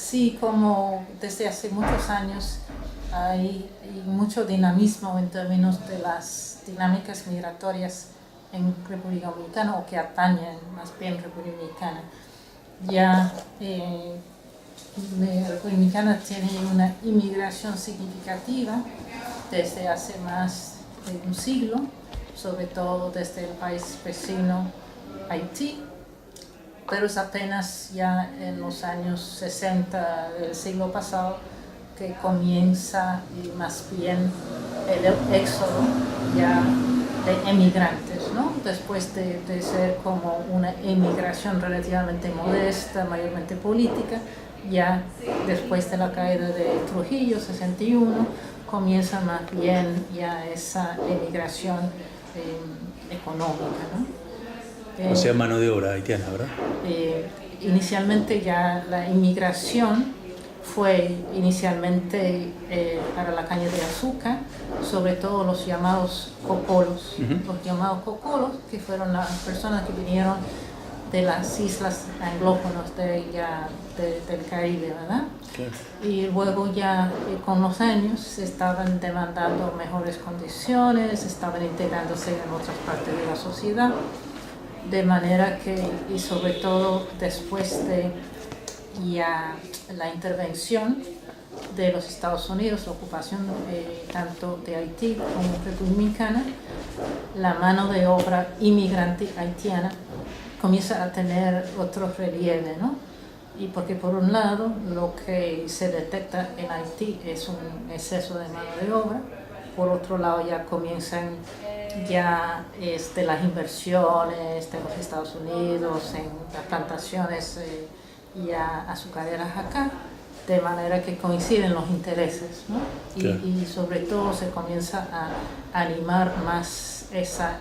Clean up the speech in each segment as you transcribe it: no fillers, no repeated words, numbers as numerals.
Sí, como desde hace muchos años hay mucho dinamismo en términos de las dinámicas migratorias en República Dominicana, o que atañen más bien República Dominicana. Ya República Dominicana tiene una inmigración significativa desde hace más de un siglo, sobre todo desde el país vecino Haití, pero es apenas ya en los años 60 del siglo pasado que comienza más bien el éxodo ya de emigrantes, ¿no? Después de ser como una emigración relativamente modesta, mayormente política, ya después de la caída de Trujillo, 61, comienza más bien ya esa emigración económica, ¿no? O sea, mano de obra haitiana, ¿verdad? Inicialmente ya la inmigración fue inicialmente para la caña de azúcar, sobre todo los llamados cocolos. Los llamados cocolos, que fueron las personas que vinieron de las islas anglófonas del Caribe, ¿verdad? Claro. Y luego ya con los años se estaban demandando mejores condiciones, estaban integrándose en otras partes de la sociedad, de manera que, y sobre todo después de ya la intervención de los Estados Unidos, la ocupación tanto de Haití como de Dominicana, la mano de obra inmigrante haitiana comienza a tener otro relieve, ¿no? Y porque por un lado lo que se detecta en Haití es un exceso de mano de obra, por otro lado ya comienzan ya las inversiones de los Estados Unidos en las plantaciones ya azucareras acá, de manera que coinciden los intereses, ¿no? Claro. Y sobre todo se comienza a animar más esa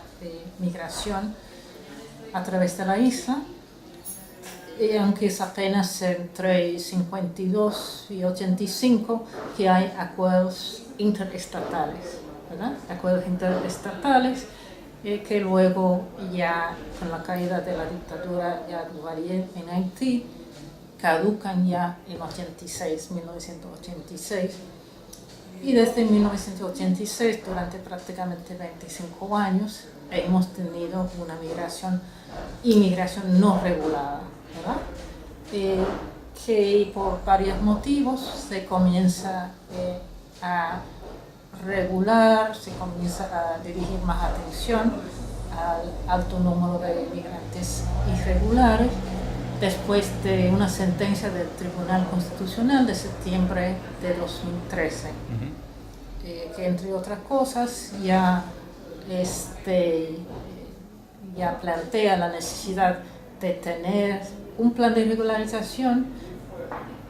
migración a través de la isla, aunque es apenas entre 52 y 85 que hay acuerdos interestatales, ¿verdad? Acuerdos interestatales que luego ya con la caída de la dictadura ya Duvalier en Haití caducan ya en 1986, y desde 1986 durante prácticamente 25 años hemos tenido una inmigración no regulada, ¿verdad? Que por varios motivos se comienza a regular, se comienza a dirigir más atención al alto número de inmigrantes irregulares, después de una sentencia del Tribunal Constitucional de septiembre de 2013, que entre otras cosas ya plantea la necesidad de tener un plan de regularización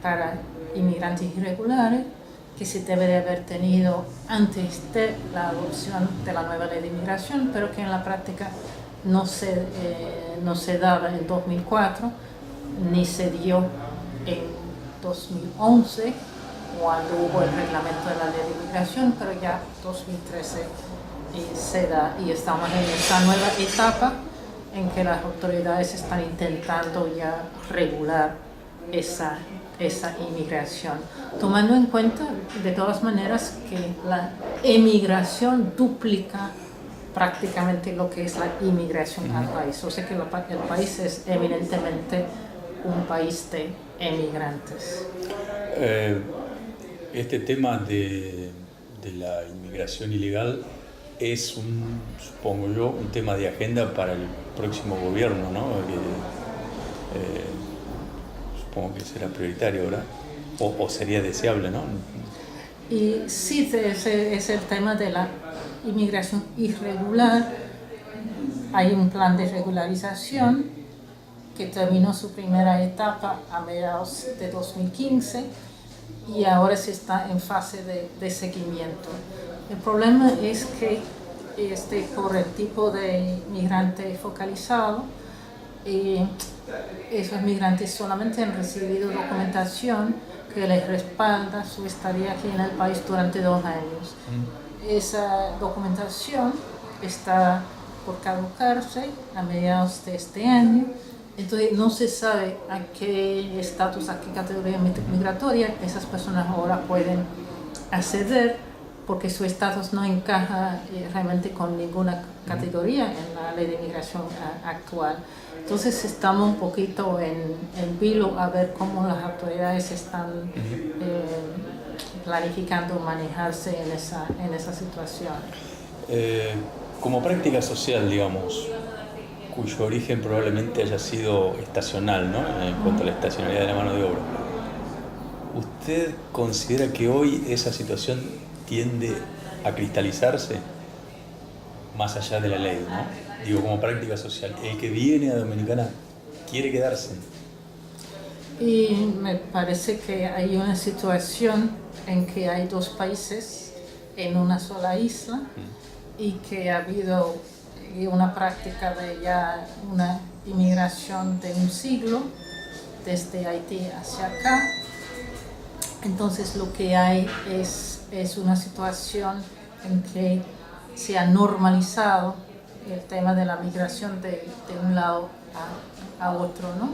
para inmigrantes irregulares que se debe de haber tenido antes de la adopción de la nueva ley de inmigración, pero que en la práctica no se daba en 2004, ni se dio en 2011, cuando hubo el reglamento de la ley de inmigración, pero ya 2013 se da, y estamos en esa nueva etapa en que las autoridades están intentando ya regular esa inmigración, tomando en cuenta de todas maneras que la emigración duplica prácticamente lo que es la inmigración al país, o sea que el país es eminentemente un país de emigrantes. Este tema de la inmigración ilegal es supongo yo, un tema de agenda para el próximo gobierno, ¿no? Supongo que será prioritario, ¿verdad? O sería deseable, ¿no? Y sí, ese es el tema de la inmigración irregular. Hay un plan de regularización que terminó su primera etapa a mediados de 2015 y ahora se está en fase de seguimiento. El problema es que por el tipo de migrante focalizado, esos migrantes solamente han recibido documentación que les respalda su estadía aquí en el país durante 2 años. Esa documentación está por caducarse a mediados de este año Entonces no se sabe a qué estatus, a qué categoría migratoria esas personas ahora pueden acceder, porque su estatus no encaja realmente con ninguna categoría en la ley de inmigración actual. Entonces estamos un poquito en vilo a ver cómo las autoridades están planificando manejarse en esa situación. Como práctica social, digamos, cuyo origen probablemente haya sido estacional, ¿no? En cuanto a la estacionalidad de la mano de obra. ¿Usted considera que hoy esa situación tiende a cristalizarse más allá de la ley, ¿no? Digo, como práctica social, el que viene a Dominicana quiere quedarse? Y me parece que hay una situación en que hay dos países en una sola isla y que ha habido una práctica de ya una inmigración de un siglo desde Haití hacia acá. Entonces lo que hay es una situación en que se ha normalizado el tema de la migración de un lado a otro, ¿no?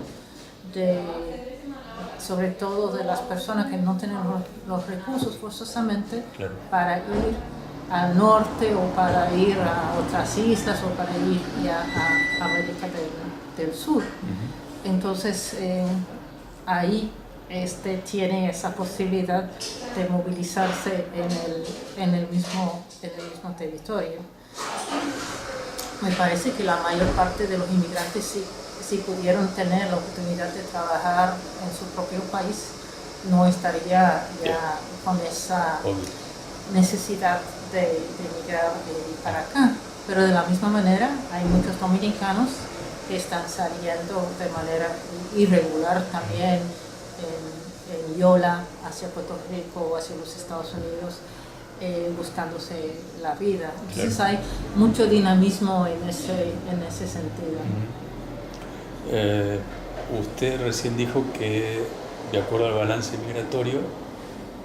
Sobre todo de las personas que no tienen los recursos forzosamente, claro, para ir al norte o para ir a otras islas o para ir ya a América del Sur. Entonces ahí tiene esa posibilidad de movilizarse en el mismo territorio. Me parece que la mayor parte de los inmigrantes si pudieron tener la oportunidad de trabajar en su propio país, no estaría ya con esa necesidad de emigrar para acá. Pero de la misma manera hay muchos dominicanos que están saliendo de manera irregular también en Yola hacia Puerto Rico o hacia los Estados Unidos, buscándose la vida. Entonces hay mucho dinamismo en ese sentido. Usted recién dijo que, de acuerdo al balance migratorio,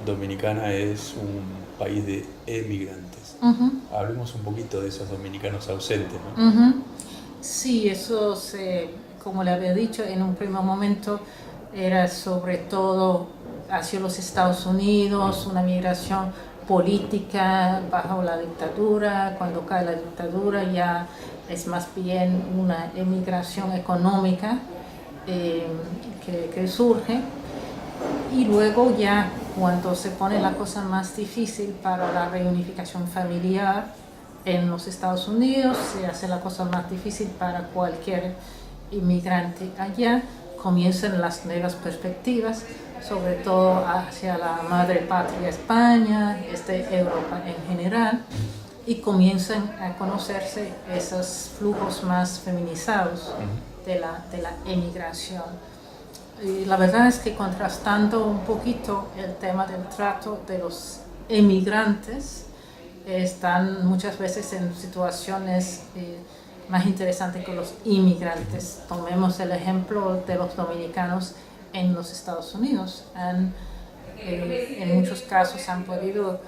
Dominicana es un país de emigrantes. Hablemos un poquito de esos dominicanos ausentes, ¿no? Sí, eso como le había dicho en un primer momento, era sobre todo hacia los Estados Unidos, una migración política bajo la dictadura. Cuando cae la dictadura ya es más bien una emigración económica que surge. Y luego ya cuando se pone la cosa más difícil para la reunificación familiar en los Estados Unidos, se hace la cosa más difícil para cualquier inmigrante allá, comienzan las nuevas perspectivas, sobre todo hacia la madre patria España, Europa en general, y comienzan a conocerse esos flujos más feminizados de la emigración. Y la verdad es que contrastando un poquito el tema del trato de los emigrantes, están muchas veces en situaciones más interesantes que los inmigrantes. Tomemos el ejemplo de los dominicanos en los Estados Unidos. En muchos casos han podido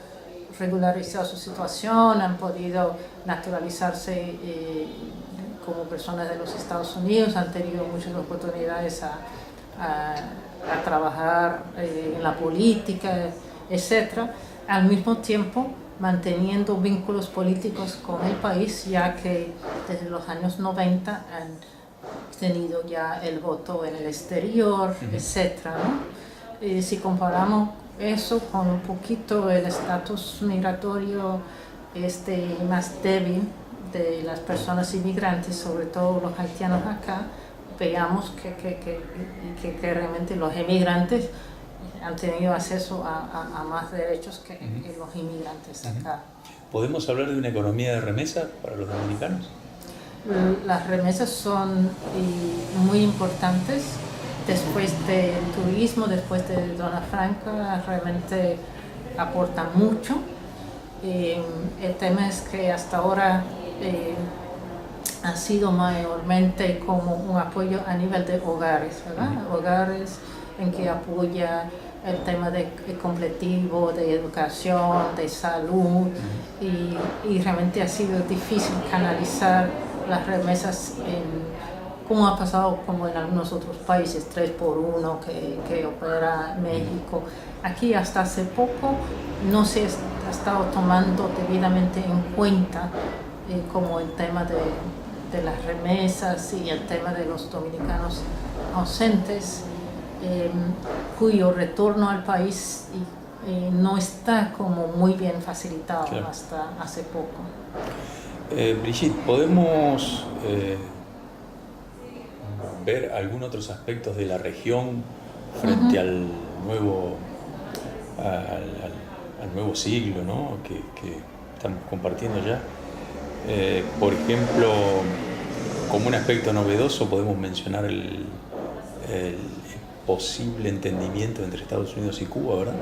regularizar su situación, han podido naturalizarse como personas de los Estados Unidos, han tenido muchas oportunidades a trabajar en la política, etc. Al mismo tiempo manteniendo vínculos políticos con el país, ya que desde los años 90 han tenido ya el voto en el exterior, etc., ¿no? Si comparamos eso con un poquito el estatus migratorio más débil de las personas inmigrantes, sobre todo los haitianos acá, veamos que realmente los emigrantes han tenido acceso a más derechos que los inmigrantes acá. ¿Podemos hablar de una economía de remesa para los dominicanos? Las remesas son muy importantes. Después del turismo, después de Zona Franca, realmente aportan mucho. El tema es que hasta ahora ha sido mayormente como un apoyo a nivel de hogares, ¿verdad? Hogares en que apoya el tema de completivo, de educación, de salud, y realmente ha sido difícil canalizar las remesas como ha pasado como en algunos otros países, 3x1 que opera México. Aquí hasta hace poco no se ha estado tomando debidamente en cuenta como el tema de las remesas y el tema de los dominicanos ausentes, cuyo retorno al país no está como muy bien facilitado, claro, hasta hace poco. Brigitte, ¿podemos ver algunos otros aspectos de la región frente al nuevo siglo, ¿no? que estamos compartiendo ya? Por ejemplo, como un aspecto novedoso podemos mencionar el posible entendimiento entre Estados Unidos y Cuba, ¿verdad?